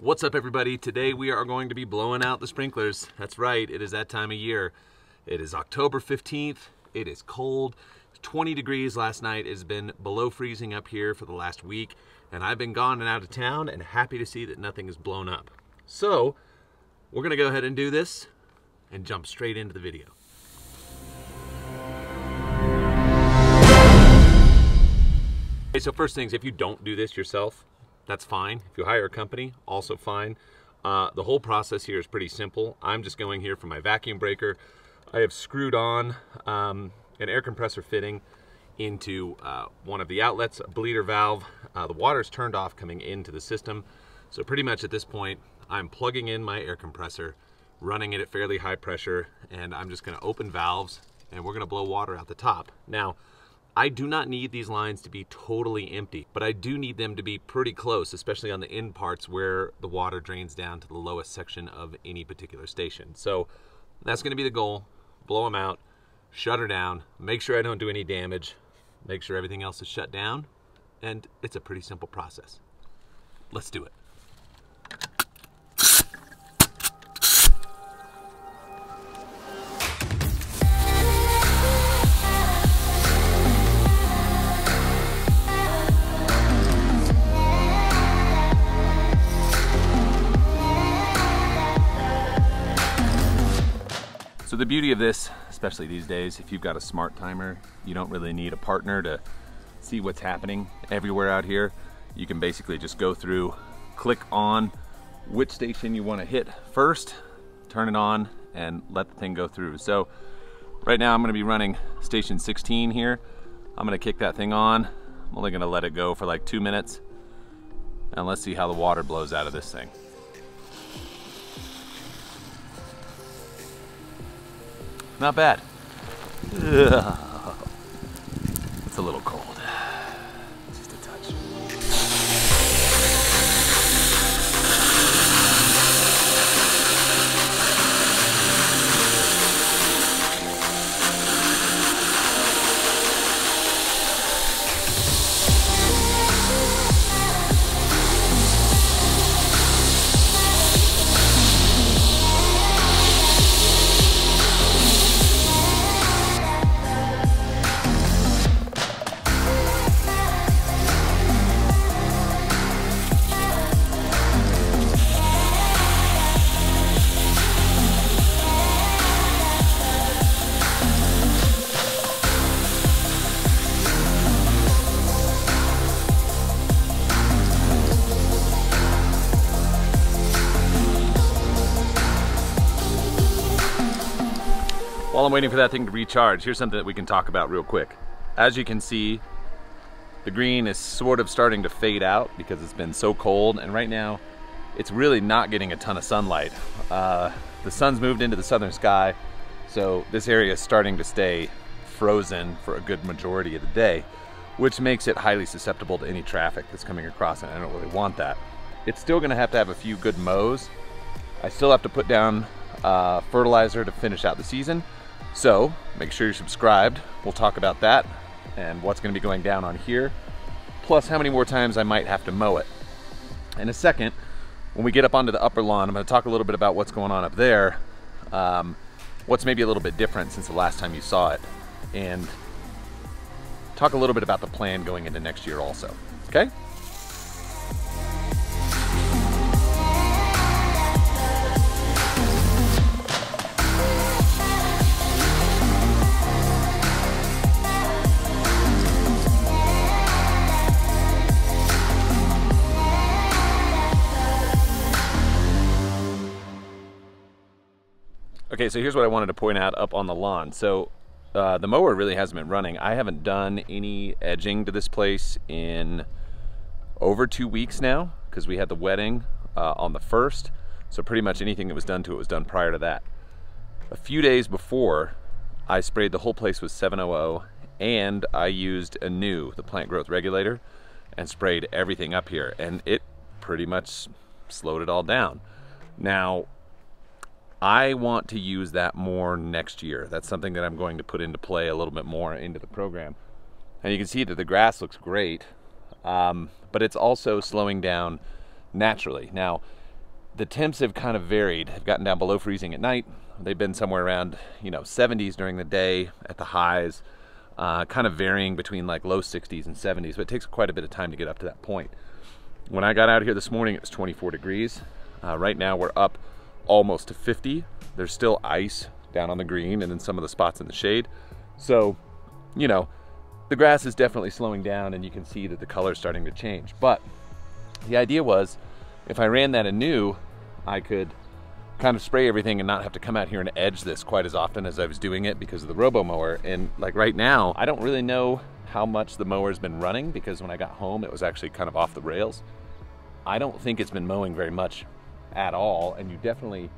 What's up, everybody? Today we are going to be blowing out the sprinklers. That's right, it is that time of year. It is October 15th. It is cold. 20 degrees last night. It has been below freezing up here for the last week, and I've been gone and out of town and happy to see that nothing is blown up. So we're gonna go ahead and do this and jump straight into the video. Okay, so first things, if you don't do this yourself, that's fine. If you hire a company, also fine. The whole process here is pretty simple. I'm just going here for my vacuum breaker. I have screwed on an air compressor fitting into one of the outlets, a bleeder valve. The water's turned off coming into the system. So pretty much at this point, I'm plugging in my air compressor, running it at fairly high pressure, and I'm just gonna open valves and we're gonna blow water out the top. Now, I do not need these lines to be totally empty, but I do need them to be pretty close, especially on the end parts where the water drains down to the lowest section of any particular station. So that's gonna be the goal. Blow them out, shut her down, make sure I don't do any damage, make sure everything else is shut down, and it's a pretty simple process. Let's do it. So the beauty of this, especially these days, if you've got a smart timer, you don't really need a partner to see what's happening everywhere out here. You can basically just go through, click on which station you want to hit first, turn it on, and let the thing go through. So right now I'm going to be running station 16 here. I'm going to kick that thing on. I'm only going to let it go for like 2 minutes, and let's see how the water blows out of this thing. Not bad. Ugh. It's a little cold. Just a touch. While I'm waiting for that thing to recharge, here's something that we can talk about real quick. As you can see, the green is sort of starting to fade out because it's been so cold, and right now it's really not getting a ton of sunlight. The sun's moved into the southern sky, so this area is starting to stay frozen for a good majority of the day, which makes it highly susceptible to any traffic that's coming across, and I don't really want that. It's still gonna have to have a few good mows. I still have to put down fertilizer to finish out the season. So make sure you're subscribed. We'll talk about that and what's going to be going down on here, plus how many more times I might have to mow it. In a second, when we get up onto the upper lawn, I'm going to talk a little bit about what's going on up there, what's maybe a little bit different since the last time you saw it, and talk a little bit about the plan going into next year also. Okay? Okay, so here's what I wanted to point out up on the lawn. So the mower really hasn't been running. I haven't done any edging to this place in over 2 weeks now because we had the wedding on the 1st. So pretty much anything that was done to it was done prior to that. A few days before, I sprayed the whole place with 700, and I used the plant growth regulator, and sprayed everything up here, and it pretty much slowed it all down. Now, I want to use that more next year. That's something that I'm going to put into play a little bit more into the program. And you can see that the grass looks great, but it's also slowing down naturally. Now, the temps have kind of varied. They've gotten down below freezing at night. They've been somewhere around, 70s during the day at the highs, kind of varying between like low 60s and 70s, but it takes quite a bit of time to get up to that point. When I got out here this morning, it was 24 degrees. Right now we're up almost to 50. There's still ice down on the green and in some of the spots in the shade. So, the grass is definitely slowing down and you can see that the color is starting to change. But the idea was, if I ran that anew, I could kind of spray everything and not have to come out here and edge this quite as often as I was doing it because of the robo mower. And like right now, I don't really know how much the mower's been running because when I got home, it was actually kind of off the rails. I don't think it's been mowing very much at all, and you definitely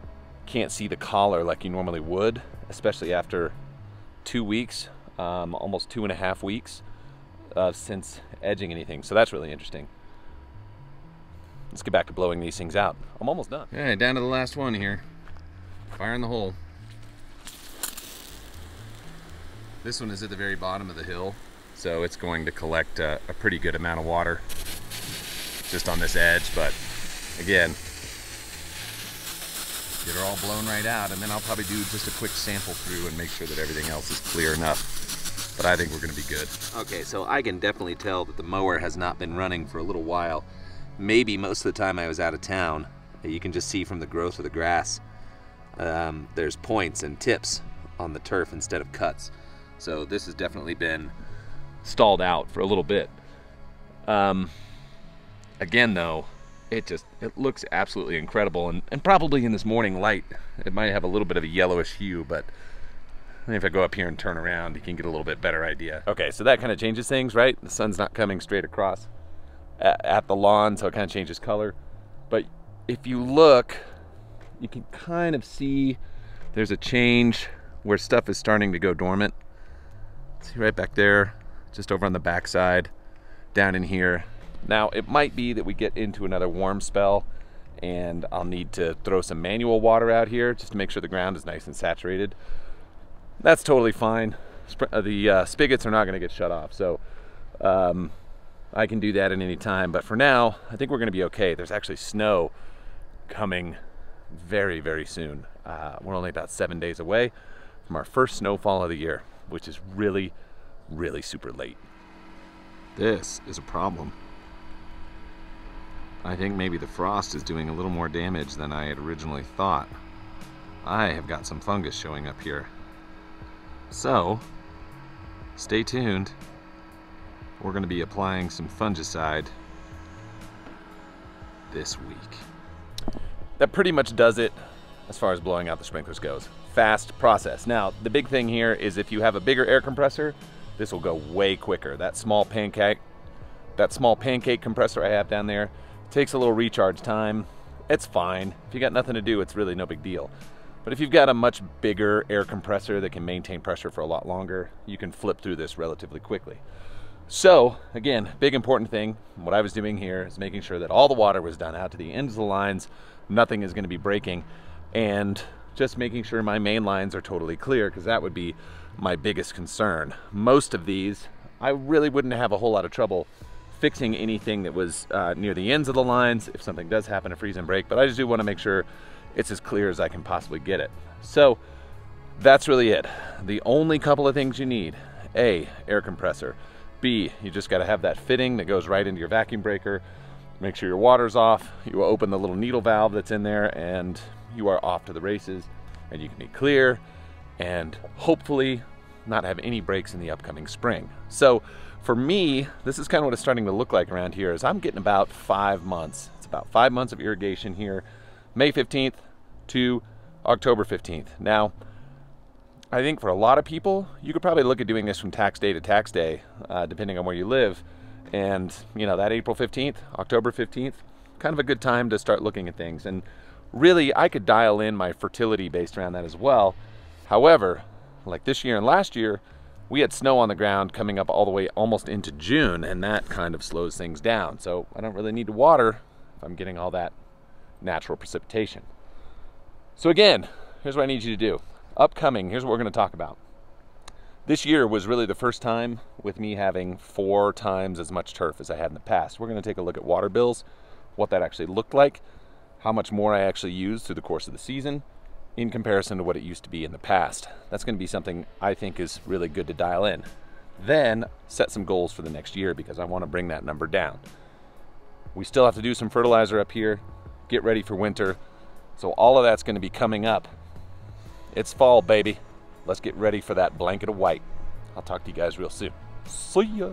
can't see the collar like you normally would, especially after 2 weeks, almost 2.5 weeks since edging anything. So that's really interesting. Let's get back to blowing these things out. I'm almost done. All right, down to the last one here. Fire in the hole. This one is at the very bottom of the hill, so it's going to collect a pretty good amount of water just on this edge, but again, get her all blown right out, and then I'll probably do just a quick sample through and make sure that everything else is clear enough. But I think we're gonna be good. Okay, so I can definitely tell that the mower has not been running for a little while. Maybe most of the time I was out of town. You can just see from the growth of the grass, there's points and tips on the turf instead of cuts. So this has definitely been stalled out for a little bit. Again though, it looks absolutely incredible, and probably in this morning light it might have a little bit of a yellowish hue, but if I go up here and turn around, you can get a little bit better idea. Okay, so that kind of changes things, right? The sun's not coming straight across at the lawn, so it kind of changes color. But if you look, you can kind of see there's a change where stuff is starting to go dormant. See right back there, just over on the back side, down in here. Now, it might be that we get into another warm spell and I'll need to throw some manual water out here just to make sure the ground is nice and saturated. That's totally fine. The spigots are not gonna get shut off, so I can do that at any time. But for now, I think we're gonna be okay. There's actually snow coming very, very soon. We're only about 7 days away from our first snowfall of the year, which is really, really super late. This is a problem. I think maybe the frost is doing a little more damage than I had originally thought. I have got some fungus showing up here. So, stay tuned. We're going to be applying some fungicide this week. That pretty much does it as far as blowing out the sprinklers goes. Fast process. Now, the big thing here is if you have a bigger air compressor, this will go way quicker. That small pancake compressor I have down there takes a little recharge time. It's fine. If you got nothing to do, it's really no big deal. But if you've got a much bigger air compressor that can maintain pressure for a lot longer, you can flip through this relatively quickly. So again, big important thing, what I was doing here is making sure that all the water was done out to the ends of the lines, nothing is going to be breaking, and just making sure my main lines are totally clear, because that would be my biggest concern. Most of these, I really wouldn't have a whole lot of trouble fixing anything that was near the ends of the lines if something does happen to freeze and break, but I just do want to make sure it's as clear as I can possibly get it. So that's really it. The only couple of things you need: A, air compressor; B, you just got to have that fitting that goes right into your vacuum breaker. Make sure your water's off. You open the little needle valve that's in there and you are off to the races, and you can be clear and hopefully not have any breaks in the upcoming spring. So for me, this is kind of what it's starting to look like around here, is I'm getting about 5 months. It's about 5 months of irrigation here, May 15th to October 15th. Now, I think for a lot of people, you could probably look at doing this from tax day to tax day, depending on where you live. And that April 15th, October 15th, kind of a good time to start looking at things. And really, I could dial in my fertility based around that as well. However, like this year and last year, we had snow on the ground coming up all the way almost into June, and that kind of slows things down. So I don't really need to water if I'm getting all that natural precipitation. So again, here's what I need you to do. Upcoming, here's what we're going to talk about. This year was really the first time with me having 4 times as much turf as I had in the past. We're going to take a look at water bills, what that actually looked like, how much more I actually use through the course of the season in comparison to what it used to be in the past. That's going to be something I think is really good to dial in. Then set some goals for the next year because I want to bring that number down. We still have to do some fertilizer up here, get ready for winter. So all of that's going to be coming up. It's fall, baby. Let's get ready for that blanket of white. I'll talk to you guys real soon. See ya.